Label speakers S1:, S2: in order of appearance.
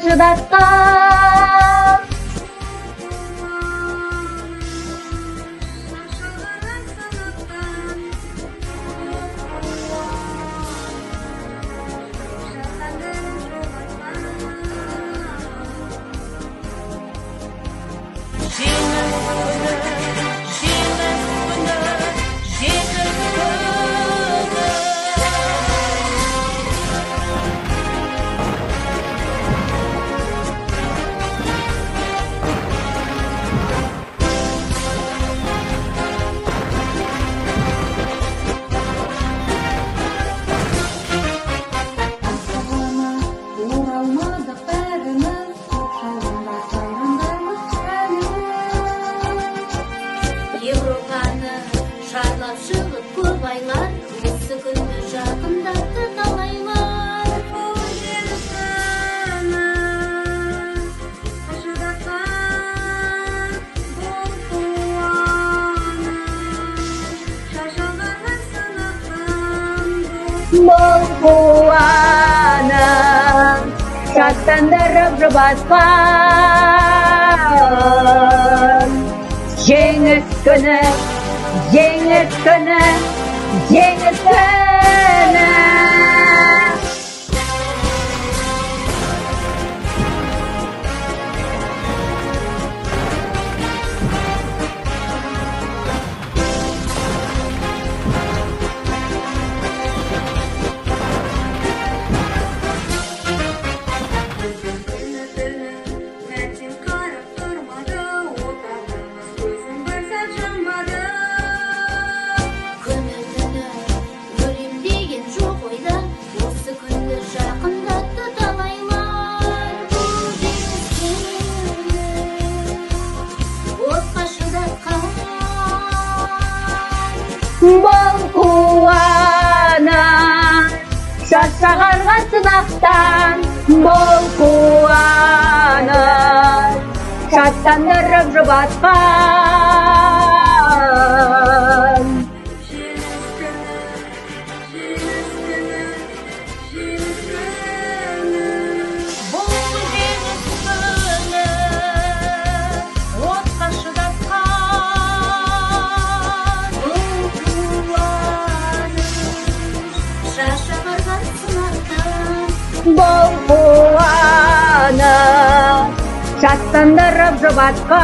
S1: шыдатқан.
S2: Европаны шарлап шығып көп айлар, осы күнді жақындатты талайлар. Бұл жеңісіні шыдатқан, бұл қуаныш шашылған сынақтан.
S1: Бұл қуаныш шаттандырып жұбатқан. Жеңіс күні, жеңіс күні, жеңіс күні.
S2: Мәтін қарап тұрмады, отанымыз көзін бір сәт жұмбады. Күні-түні өлем деген жоқ ойда, осы күнді жақындатты талайлар. Бұл жеңіс күні отқа шыдатқан.
S1: Бұл қуаныш шаршағанға сынақтан. Бұл қуаныш шаттандырып жұбатқан.
S2: Жеңіс күні, жеңіс күні, жеңіс күні. Бұл жеңіс күні отқа шыдатқан. Бұл қуаныш шаршағанға сынақтан.
S1: Бұл қуаныш шаттандырып жұбатқан.